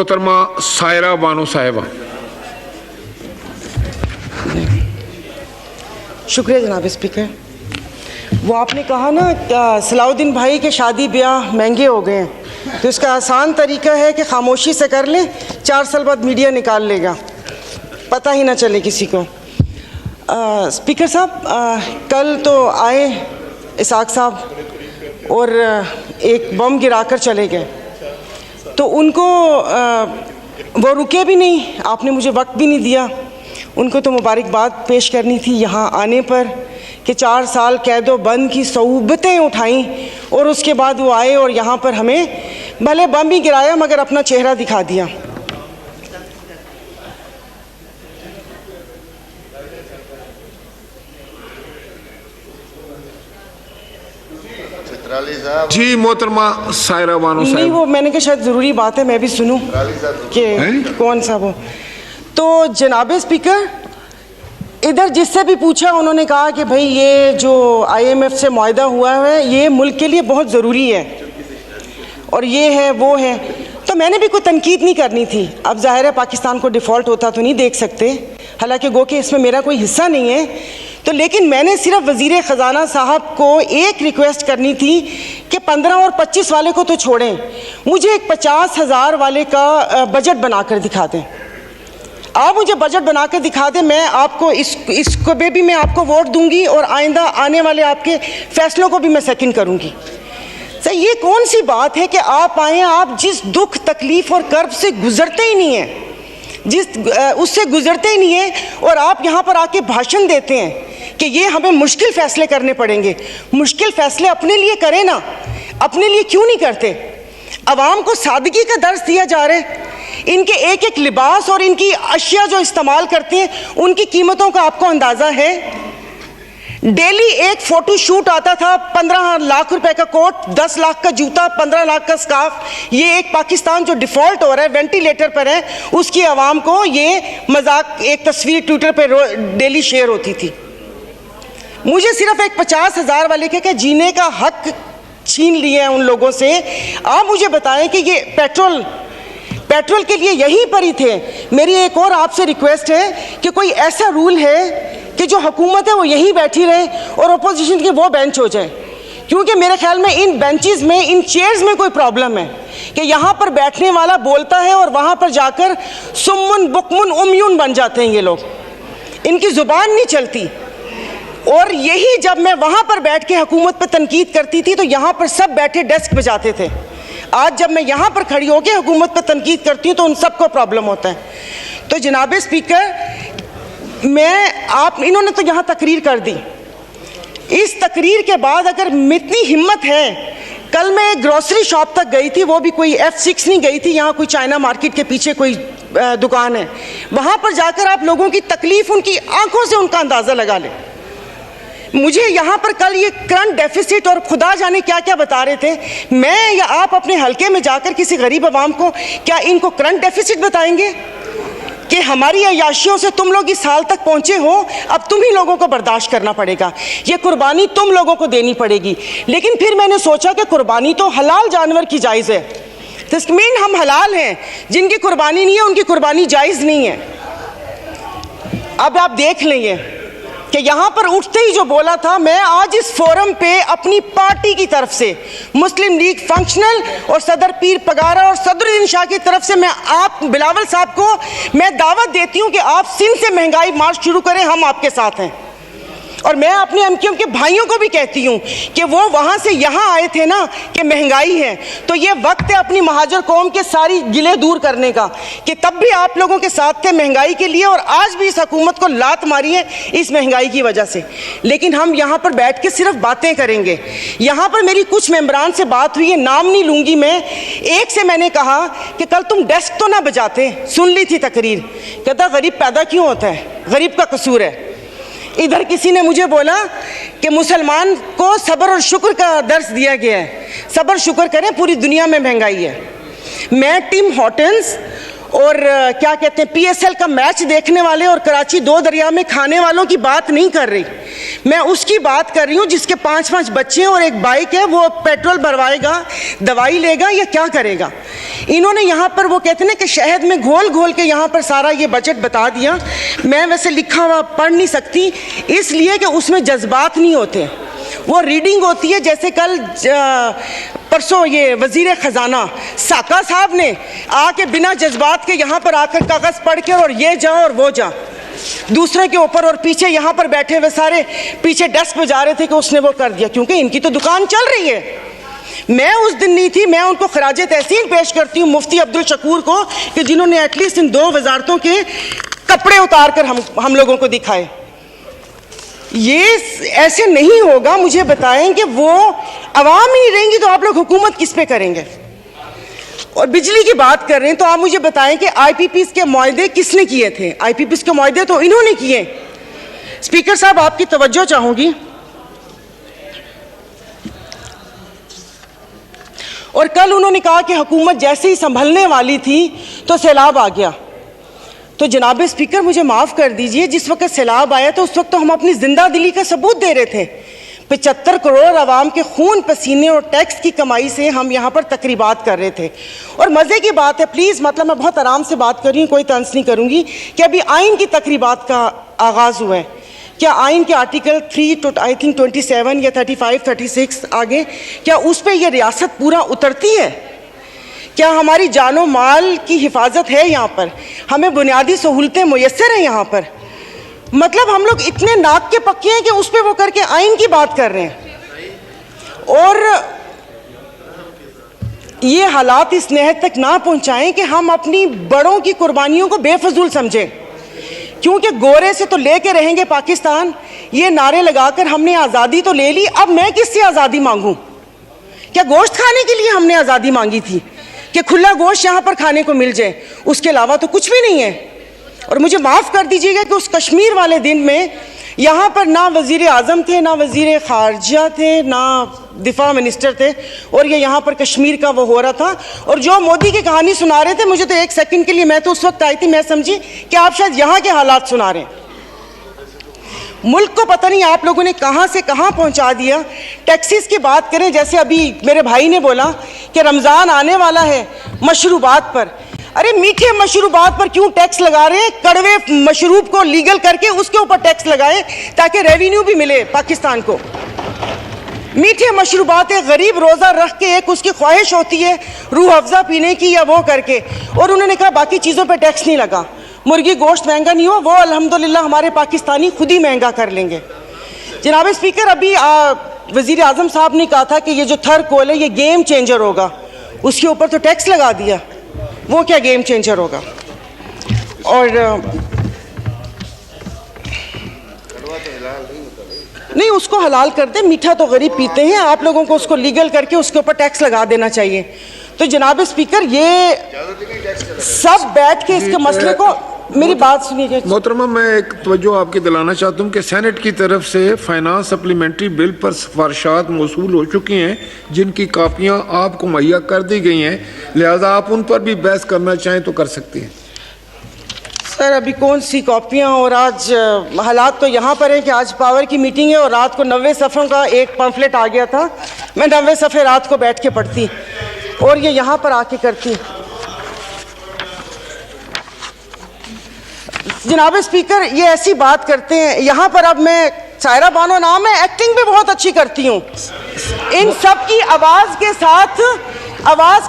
मोहतरमा सायरा बानो साहिबा। शुक्रिया जनाब स्पीकर। वो आपने कहा ना सलाउद्दीन भाई के शादी ब्याह महंगे हो गए हैं, तो इसका आसान तरीका है कि खामोशी से कर लें, 4 साल बाद मीडिया निकाल लेगा, पता ही ना चले किसी को। स्पीकर साहब, कल तो आए इसाक साहब और एक बम गिराकर चले गए, तो उनको वो रुके भी नहीं, आपने मुझे वक्त भी नहीं दिया। उनको तो मुबारकबाद पेश करनी थी यहाँ आने पर कि 4 साल कैदो बंद की सऊबतें उठाईं और उसके बाद वो आए और यहाँ पर हमें भले बम ही गिराया मगर अपना चेहरा दिखा दिया। जी मोहतरमा सायरा बानो नहीं, साहिबा। वो मैंने कहा शायद ज़रूरी बात है, मैं भी सुनूं कि कौन सा वो। तो जनाब स्पीकर, इधर जिससे भी पूछा उन्होंने कहा कि भाई ये जो IMF से मुआहदा हुआ है ये मुल्क के लिए बहुत ज़रूरी है और ये है वो है, तो मैंने भी कोई तनकीद नहीं करनी थी। अब ज़ाहिर है पाकिस्तान को डिफ़ॉल्ट होता तो नहीं देख सकते, हालांकि गो कि इसमें मेरा कोई हिस्सा नहीं है, तो लेकिन मैंने सिर्फ वज़ीर ख़जाना साहब को एक रिक्वेस्ट करनी थी कि 15 और 25 वाले को तो छोड़ें, मुझे एक 50,000 वाले का बजट बनाकर दिखा दें। आप मुझे बजट बना कर दिखा दें, मैं आपको इसको भी मैं आपको वोट दूंगी और आइंदा आने वाले आपके फैसलों को भी मैं सेकंड करूंगी। सर, ये कौन सी बात है कि आप आए, आप जिस दुख तकलीफ और कर्ब से गुजरते ही नहीं हैं, उससे गुजरते ही नहीं हैं, और आप यहाँ पर आके भाषण देते हैं कि ये हमें मुश्किल फैसले करने पड़ेंगे। मुश्किल फैसले अपने लिए करें ना, अपने लिए क्यों नहीं करते? अवाम को सादगी का दर्स दिया जा रहा है। इनके एक एक लिबास और इनकी अशिया जो इस्तेमाल करते हैं उनकी कीमतों का आपको अंदाज़ा है? डेली एक फ़ोटो शूट आता था, 15 लाख रुपए का कोट, 10 लाख का जूता, 15 लाख का स्कार्फ। ये एक पाकिस्तान जो डिफ़ॉल्ट हो रहा है, वेंटिलेटर पर है, उसकी आवाम को ये मजाक, एक तस्वीर ट्विटर पर डेली शेयर होती थी। मुझे सिर्फ एक 50,000 वाले के जीने का हक छीन लिए हैं उन लोगों से। आप मुझे बताएं कि ये पेट्रोल के लिए यहीं पर ही थे। मेरी एक और आपसे रिक्वेस्ट है कि कोई ऐसा रूल है कि जो हुकूमत है वो यहीं बैठी रहे और अपोजिशन के वो बेंच हो जाए, क्योंकि मेरे ख्याल में इन बेंचेस में, इन चेयर्स में कोई प्रॉब्लम है कि यहाँ पर बैठने वाला बोलता है और वहाँ पर जाकर सुम्मुन बुकमुन उम्यून बन जाते हैं ये लोग, इनकी ज़ुबान नहीं चलती। और यही जब मैं वहाँ पर बैठ के हुकूमत पर तनकीद करती थी तो यहाँ पर सब बैठे डेस्क बजाते थे। आज जब मैं यहाँ पर खड़ी होकर हुकूमत पर तनकीद करती हूँ तो उन सबको प्रॉब्लम होता है। तो जनाब स्पीकर, इन्होंने तो यहाँ तकरीर कर दी, इस तकरीर के बाद अगर इतनी हिम्मत है, कल मैं एक ग्रोसरी शॉप तक गई थी, वो भी कोई F6 नहीं गई थी, यहाँ कोई चाइना मार्केट के पीछे कोई दुकान है, वहाँ पर जाकर आप लोगों की तकलीफ, उनकी आंखों से उनका अंदाज़ा लगा लें। मुझे यहाँ पर कल ये करंट डेफिसिट और खुदा जाने क्या क्या बता रहे थे, मैं या आप अपने हलके में जाकर किसी गरीब आवाम को क्या इनको करंट डेफिसिट बताएंगे कि हमारी अयाशियों से तुम लोग इस साल तक पहुँचे हो, अब तुम ही लोगों को बर्दाश्त करना पड़ेगा, ये कुर्बानी तुम लोगों को देनी पड़ेगी। लेकिन फिर मैंने सोचा कि कुर्बानी तो हलाल जानवर की जायज़ है, तस्मीन हम हलाल हैं, जिनकी कुर्बानी नहीं है उनकी कुर्बानी जायज़ नहीं है। अब आप देख लेंगे कि यहाँ पर उठते ही जो बोला था, मैं आज इस फोरम पे अपनी पार्टी की तरफ से, मुस्लिम लीग फंक्शनल और सदर पीर पगारा और सदरुद्दीन शाह की तरफ से, मैं आप बिलावल साहब को मैं दावत देती हूँ कि आप सिंध से महंगाई मार्च शुरू करें, हम आपके साथ हैं। और मैं अपने एमक्यूएम के भाइयों को भी कहती हूँ कि वो वहाँ से यहाँ आए थे ना कि महंगाई है, तो ये वक्त है अपनी महाजर कौम के सारी गिले दूर करने का कि तब भी आप लोगों के साथ थे महंगाई के लिए और आज भी इस हुकूमत को लात मारी है इस महंगाई की वजह से। लेकिन हम यहाँ पर बैठ के सिर्फ बातें करेंगे। यहाँ पर मेरी कुछ मेंबरान से बात हुई है, नाम नहीं लूँगी मैं। एक से मैंने कहा कि कल तुम डेस्क तो ना बजाते, सुन ली थी तकरीर, कहता गरीब पैदा क्यों होता है, गरीब का कसूर है। इधर किसी ने मुझे बोला कि मुसलमान को सब्र और शुक्र का दर्स दिया गया है, सब्र शुक्र करें, पूरी दुनिया में महंगाई है। मैं टिम हॉर्टन्स और क्या कहते हैं PSL का मैच देखने वाले और कराची दो दरिया में खाने वालों की बात नहीं कर रही। मैं उसकी बात कर रही हूँ जिसके 5-5 बच्चे हैं और एक बाइक है, वो पेट्रोल भरवाएगा, दवाई लेगा या क्या करेगा। इन्होंने यहाँ पर वो कहते हैं ना कि शहद में घोल घोल के यहाँ पर सारा ये बजट बता दिया। मैं वैसे लिखा हुआ पढ़ नहीं सकती इसलिए कि उसमें जज्बात नहीं होते, वो रीडिंग होती है। जैसे कल परसों ये वजीर ख़जाना साका साहब ने आके बिना जज्बात के यहाँ पर आकर कागज़ पढ़ के और ये जा और वो जा दूसरे के ऊपर, और पीछे यहाँ पर बैठे हुए सारे पीछे डेस्क पे जा रहे थे कि उसने वो कर दिया, क्योंकि इनकी तो दुकान चल रही है। मैं उस दिन नहीं थी, मैं उनको खराजे तहसीन पेश करती हूँ मुफ्ती अब्दुल शकूर को कि जिन्होंने एटलीस्ट इन 2 वजारतों के कपड़े उतार कर हम लोगों को दिखाए। ये ऐसे नहीं होगा। मुझे बताएं कि वो अवाम ही नहीं रहेंगी तो आप लोग हुकूमत किस पे करेंगे। और बिजली की बात कर रहे हैं तो आप मुझे बताएं कि IPPs के मुआहदे किसने किए थे। IPPs के मुआहदे तो इन्होंने किए। स्पीकर साहब आपकी तवज्जो चाहूंगी। और कल उन्होंने कहा कि हुकूमत जैसे ही संभलने वाली थी तो सैलाब आ गया। तो जनाब स्पीकर मुझे माफ़ कर दीजिए, जिस वक्त सैलाब आया तो उस वक्त तो हम अपनी जिंदा दिली का सबूत दे रहे थे। 75 करोड़ आवाम के खून पसीने और टैक्स की कमाई से हम यहाँ पर तकरीबात कर रहे थे। और मज़े की बात है, प्लीज़ मतलब मैं बहुत आराम से बात कर रही हूँ, कोई तंज नहीं करूँगी, कि अभी आइन की तकरीबात का आगाज़ हुआ है। क्या आइन के आर्टिकल 3 आई थिंक 27 या 35, 36 आगे, क्या उस पर यह रियासत पूरा उतरती है? क्या हमारी जानो माल की हिफाजत है यहाँ पर? हमें बुनियादी सहूलतें मुयस्सर हैं यहाँ पर? मतलब हम लोग इतने नाक के पक्के हैं कि उस पर वो करके आइन की बात कर रहे हैं। और ये हालात इस नहद तक ना पहुँचाएं कि हम अपनी बड़ों की कुर्बानियों को बेफजूल समझें, क्योंकि गोरे से तो लेके रहेंगे पाकिस्तान, ये नारे लगाकर हमने आज़ादी तो ले ली, अब मैं किससे आज़ादी मांगूं? क्या गोश्त खाने के लिए हमने आज़ादी मांगी थी कि खुला गोश्त यहाँ पर खाने को मिल जाए? उसके अलावा तो कुछ भी नहीं है। और मुझे माफ़ कर दीजिएगा कि उस कश्मीर वाले दिन में यहाँ पर ना वज़ीर आज़म थे, ना वज़ीर ख़ारजा थे, ना दिफा मिनिस्टर थे, और ये यहाँ पर कश्मीर का वो हो रहा था। और जो मोदी की कहानी सुना रहे थे, मुझे तो एक सेकंड के लिए, मैं तो उस वक्त आई थी, मैं समझी कि आप शायद यहाँ के हालात सुना रहे हैं। मुल्क को पता नहीं आप लोगों ने कहाँ से कहाँ पहुँचा दिया। टैक्सीज की बात करें, जैसे अभी मेरे भाई ने बोला कि रमज़ान आने वाला है, मशरूबात पर, अरे मीठे मशरूबात पर क्यों टैक्स लगा रहे हैं? कड़वे मशरूब को लीगल करके उसके ऊपर टैक्स लगाएं ताकि रेवेन्यू भी मिले पाकिस्तान को। मीठे मशरूबात, एक गरीब रोज़ा रख के एक उसकी ख्वाहिश होती है रूह अफ़ज़ा पीने की या वो करके, और उन्होंने कहा बाकी चीज़ों पे टैक्स नहीं लगा। मुर्गी गोश्त महंगा नहीं हो, वो अल्हम्दुलिल्लाह हमारे पाकिस्तानी खुद ही महंगा कर लेंगे। जनाब स्पीकर, अभी वज़ीर आज़म साहब ने कहा था कि ये जो थर कोल है ये गेम चेंजर होगा, उसके ऊपर तो टैक्स लगा दिया। वो क्या गेम चेंजर होगा? और नहीं, उसको हलाल कर दे, मीठा तो गरीब पीते हैं, आप लोगों को उसको लीगल करके उसके ऊपर टैक्स लगा देना चाहिए। तो जनाब स्पीकर, ये सब बैठ के इसके मसले को, मेरी बात सुनिए मोहतरमा, मैं एक तवज्जो आपकी दिलाना चाहता हूँ कि सेनेट की तरफ से फाइनेंस सप्लीमेंट्री बिल पर सिफारिशात मौसूल हो चुकी हैं, जिनकी कापियाँ आपको मुहैया कर दी गई हैं, लिहाजा आप उन पर भी बहस करना चाहें तो कर सकती हैं। सर, अभी कौन सी कॉपियाँ? और आज हालात तो यहाँ पर है कि आज पावर की मीटिंग है और रात को 90 सफ़ों का एक पम्फलेट आ गया था। मैं 90 सफ़े रात को बैठ के पढ़ती और ये यहाँ पर आके करती। जनाब स्पीकर, ये ऐसी बात करते हैं यहाँ पर। अब मैं, सायरा बानो नाम है, एक्टिंग भी बहुत अच्छी करती हूँ। इन सब की आवाज़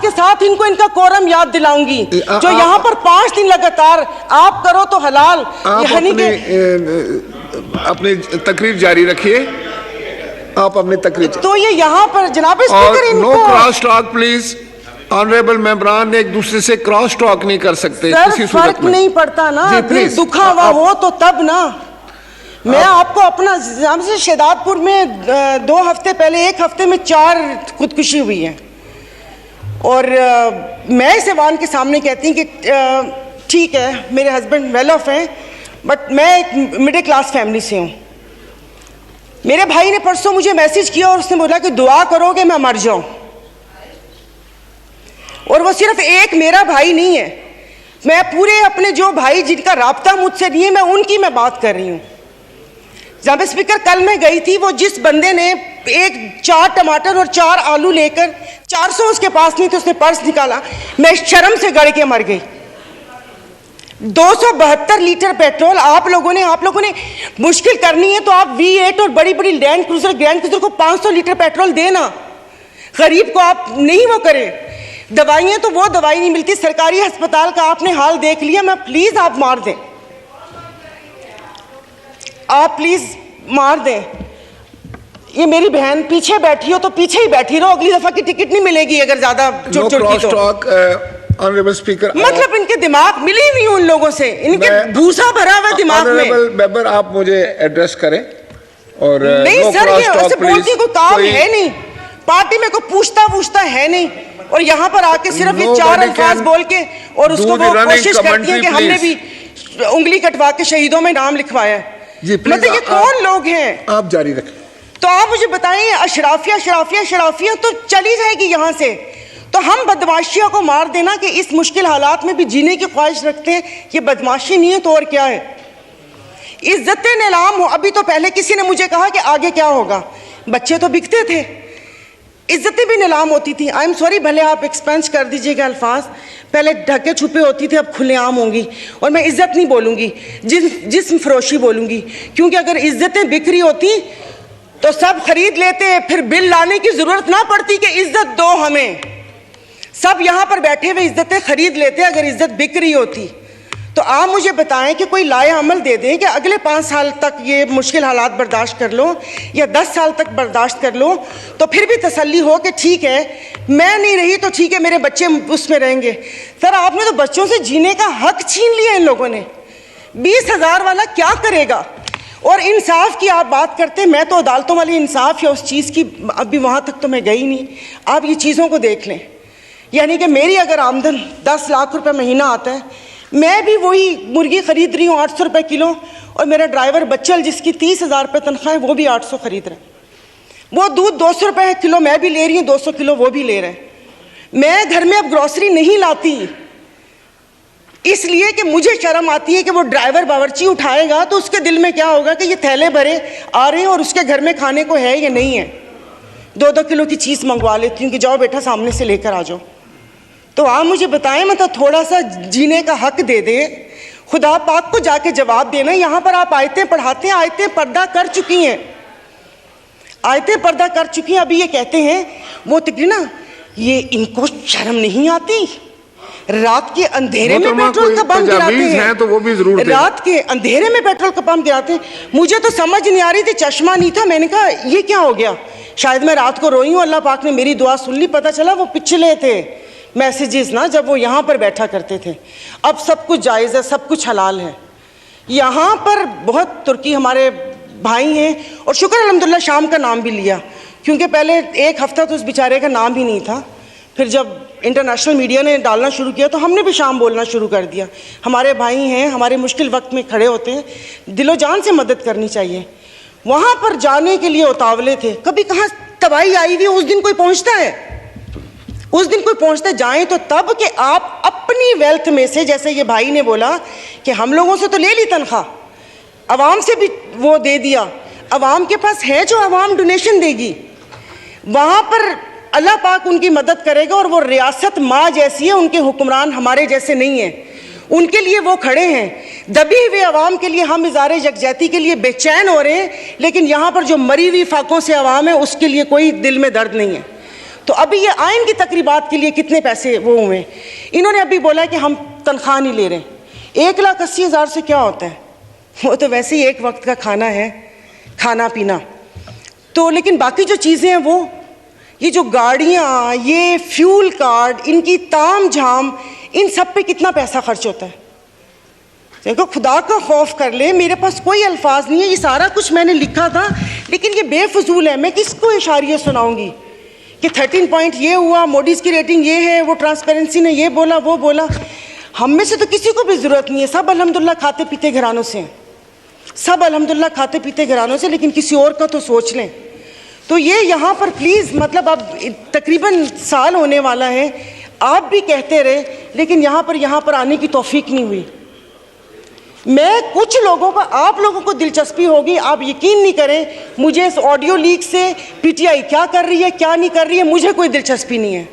के साथ इनको इनका कोरम याद दिलाऊंगी। जो यहाँ पर 5 दिन लगातार आप करो तो हलाल, यानी कि अपनी तकरीर जारी रखिए। आप अपनी तकरीर, तो ये यहाँ पर जनाब स्पीकर, इनको no cross talk please. Honourable मेंबरान एक दूसरे से क्रॉस टॉक नहीं कर सकते किसी सूरत में। फर्क नहीं पड़ता ना, दिल दुखा हुआ हो तो तब ना। मैं आपको अपना, हमसे शेदादपुर में 2 हफ्ते पहले, 1 हफ्ते में 4 खुदकुशी हुई है। और मैं इस ऐवान के सामने कहती हूँ कि ठीक है, मेरे हस्बैंड वेल ऑफ हैं, बट मैं एक मिडिल क्लास फैमिली से हूँ। मेरे भाई ने परसों मुझे मैसेज किया और उसने बोला कि दुआ करोगे मैं मर जाऊँ। और वो सिर्फ एक मेरा भाई नहीं है, मैं पूरे अपने जो भाई जिनका राब्ता मुझसे नहीं है, मैं उनकी मैं बात कर रही हूँ। जनाब स्पीकर, कल मैं गई थी, वो जिस बंदे ने 4 टमाटर और 4 आलू लेकर 400 उसके पास नहीं थे, उसने पर्स निकाला, मैं शर्म से गड़ के मर गई। 272 लीटर पेट्रोल आप लोगों ने मुश्किल करनी है तो आप V8 और बड़ी बड़ी ग्रैंड क्रूजर को 500 लीटर पेट्रोल देना, गरीब को आप नहीं वो करें। दवाइयाँ तो वो दवाई नहीं मिलती, सरकारी अस्पताल का आपने हाल देख लिया। मैं प्लीज आप मार दें, आप प्लीज मार दें। ये मेरी बहन पीछे बैठी हो तो पीछे ही बैठी रहो, अगली दफा की टिकट नहीं मिलेगी अगर ज्यादा चुटचुटी तो। ऑनरेबल स्पीकर, मतलब इनके दिमाग मिली नहीं उन लोगों से, इनके भूसा भरा हुआ दिमाग में। ऑनरेबल मेंबर, आप मुझे एड्रेस करें। और नहीं सर, ये ऐसे बोलती कोई काम है नहीं, पार्टी में कोई पूछता है नहीं, और यहाँ पर आके सिर्फ ये 4 अल्फाज बोल के और उसको वो कोशिश करती है कि हमने भी उंगली कटवा के शहीदों में नाम लिखवाया है। मतलब ये कौन लोग हैं? आप जारी रखें। तो आप मुझे बताइए, अशराफिया तो चली जाएगी यहाँ से, तो हम बदमाशियों को मार देना कि इस मुश्किल हालात में भी जीने की ख्वाहिश रखते हैं, ये बदमाशी नहीं है तो और क्या है? इज्जतें नीलाम हो। अभी तो पहले किसी ने मुझे कहा कि आगे क्या होगा, बच्चे तो बिकते थे, इज्जतें भी नीलाम होती थी। आई एम सॉरी, भले आप एक्सपेंस कर दीजिएगा अल्फाज, पहले ढके छुपे होती थे, अब खुलेआम होंगी। और मैं इज्जत नहीं बोलूँगी, जिस्म फरोशी बोलूँगी, क्योंकि अगर इज्जतें बिक रही होती तो सब खरीद लेते, फिर बिल लाने की ज़रूरत ना पड़ती कि इज्जत दो हमें। सब यहाँ पर बैठे हुए इज्जतें खरीद लेते अगर इज्जत बिक रही होती। तो आप मुझे बताएं कि कोई लाए अमल दे दें कि अगले 5 साल तक ये मुश्किल हालात बर्दाश्त कर लो, या 10 साल तक बर्दाश्त कर लो, तो फिर भी तसल्ली हो कि ठीक है मैं नहीं रही तो ठीक है, मेरे बच्चे उसमें रहेंगे। सर, आपने तो बच्चों से जीने का हक छीन लिया इन लोगों ने। 20,000 वाला क्या करेगा? और इंसाफ की आप बात करते हैं, मैं तो अदालतों वाली इंसाफ या उस चीज़ की अभी वहाँ तक तो मैं गई नहीं। आप ये चीज़ों को देख लें, यानी कि मेरी अगर आमदन 10 लाख रुपए महीना आता है, मैं भी वही मुर्गी खरीद रही हूँ 800 रुपये किलो, और मेरा ड्राइवर बच्चल जिसकी 30,000 रुपये तनख्वाह है वो भी 800 खरीद रहे हैं। वो दूध 200 रुपये किलो मैं भी ले रही हूँ, 200 किलो वो भी ले रहे हैं। मैं घर में अब ग्रॉसरी नहीं लाती, इसलिए कि मुझे शर्म आती है कि वो ड्राइवर बावर्ची उठाएगा तो उसके दिल में क्या होगा कि ये थैले भरे आ रहे हैं और उसके घर में खाने को है या नहीं है। 2-2 किलो की चीज़ मंगवा लेती हूँ कि जाओ बेटा सामने से लेकर आ जाओ। तो आप मुझे बताएं, मतलब थोड़ा सा जीने का हक दे दे, खुदा पाक को जाके जवाब देना। यहाँ पर आप आयतें पढ़ाते हैं, आयतें पर्दा कर चुकी हैं, आयतें पर्दा कर चुकी हैं। अभी ये कहते हैं वो तकरीना, ये इनको शर्म नहीं आती, रात के अंधेरे में पेट्रोल का पंप गिराते हैं, तो वो भी जरूर रात के अंधेरे में पेट्रोल का पंप गिराते हैं। मुझे तो समझ नहीं आ रही थी, चश्मा नहीं था, मैंने कहा ये क्या हो गया, शायद मैं रात को रोई हूँ, अल्लाह पाक ने मेरी दुआ सुन ली। पता चला वो पिछले थे मैसेजेस ना, जब वो यहाँ पर बैठा करते थे। अब सब कुछ जायज़ है, सब कुछ हलाल है। यहाँ पर बहुत तुर्की हमारे भाई हैं, और शुक्र अल्हम्दुलिल्लाह शाम का नाम भी लिया, क्योंकि पहले 1 हफ्ता तो उस बेचारे का नाम ही नहीं था। फिर जब इंटरनेशनल मीडिया ने डालना शुरू किया तो हमने भी शाम बोलना शुरू कर दिया। हमारे भाई हैं, हमारे मुश्किल वक्त में खड़े होते हैं, दिलो जान से मदद करनी चाहिए। वहाँ पर जाने के लिए उतावले थे, कभी कहाँ तबाही आई हुई, उस दिन कोई पहुँचता है, उस दिन कोई पहुंचते जाएं तो तब कि आप अपनी वेल्थ में से, जैसे ये भाई ने बोला कि हम लोगों से तो ले ली तनख्वाह, अवाम से भी वो दे दिया, अवाम के पास है जो अवाम डोनेशन देगी, वहाँ पर अल्लाह पाक उनकी मदद करेगा। और वो रियासत माँ जैसी है, उनके हुक्मरान हमारे जैसे नहीं हैं, उनके लिए वो खड़े हैं। दबी हुए अवाम के लिए हम इज़ारे यकजहती के लिए बेचैन हो रहे हैं, लेकिन यहाँ पर जो मरी हुई फाकों से अवाम है उसके लिए कोई दिल में दर्द नहीं है। तो अभी ये आइन की तकरीबात के लिए कितने पैसे वो हुए, इन्होंने अभी बोला कि हम तनख्वाह नहीं ले रहे। 1,80,000 से क्या होता है, वो तो वैसे ही एक वक्त का खाना है, खाना पीना तो। लेकिन बाकी जो चीज़ें हैं वो, ये जो गाड़ियाँ, ये फ्यूल कार्ड, इनकी ताम झाम, इन सब पे कितना पैसा खर्च होता है। देखो, खुदा का खौफ कर ले, मेरे पास कोई अल्फाज नहीं है, ये सारा कुछ मैंने लिखा था लेकिन ये बेफजूल है। मैं किसको इशारियत सुनाऊंगी कि 13 पॉइंट ये हुआ, मोडीज की रेटिंग ये है, वो ट्रांसपेरेंसी ने ये बोला वो बोला। हम में से तो किसी को भी ज़रूरत नहीं है, सब अल्हम्दुलिल्लाह खाते पीते घरानों से हैं, सब अल्हम्दुलिल्लाह खाते पीते घरानों से, लेकिन किसी और का तो सोच लें। तो ये यहाँ पर प्लीज़, मतलब अब तकरीबन साल होने वाला है, आप भी कहते रहे, लेकिन यहाँ पर आने की तौफीक नहीं हुई। मैं कुछ लोगों का, आप लोगों को दिलचस्पी होगी, आप यकीन नहीं करें, मुझे इस ऑडियो लीक से पीटीआई क्या कर रही है क्या नहीं कर रही है मुझे कोई दिलचस्पी नहीं है।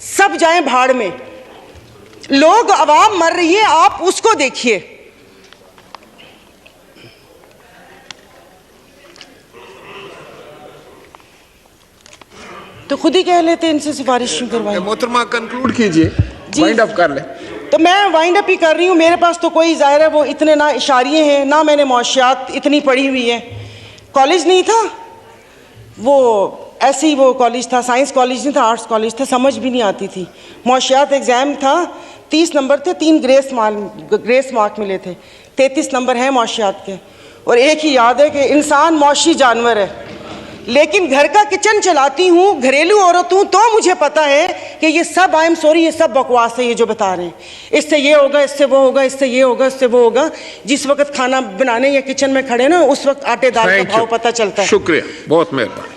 सब जाएं भाड़ में, लोग, आवाम मर रही है, आप उसको देखिए। तो खुद ही कह लेते इनसे सिफारिश क्यों करवाई। मोहतरमा कंक्लूड कीजिए, वाइंड अप कर ले। तो मैं वाइंड अप ही कर रही हूँ। मेरे पास तो कोई, ज़ाहिर है वो इतने ना इशारिये हैं, ना मैंने मुआशियात इतनी पढ़ी हुई है। कॉलेज नहीं था वो, ऐसे ही वो कॉलेज था, साइंस कॉलेज नहीं था, आर्ट्स कॉलेज था, समझ भी नहीं आती थी। मुआशियात एग्ज़ाम था, 30 नंबर थे, 3 ग्रेस मार्क मिले थे, 33 नंबर हैं मुआशियात के। और एक ही याद है कि इंसान मौशी जानवर है, लेकिन घर का किचन चलाती हूँ, घरेलू औरत हूँ, तो मुझे पता है कि ये सब, आई एम सॉरी, ये सब बकवास है ये जो बता रहे हैं। इससे ये होगा, इससे वो होगा, इससे ये होगा, इससे वो होगा। जिस वक्त खाना बनाने या किचन में खड़े ना, उस वक्त आटे दाल का भाव पता चलता है। शुक्रिया, बहुत मेहरबानी।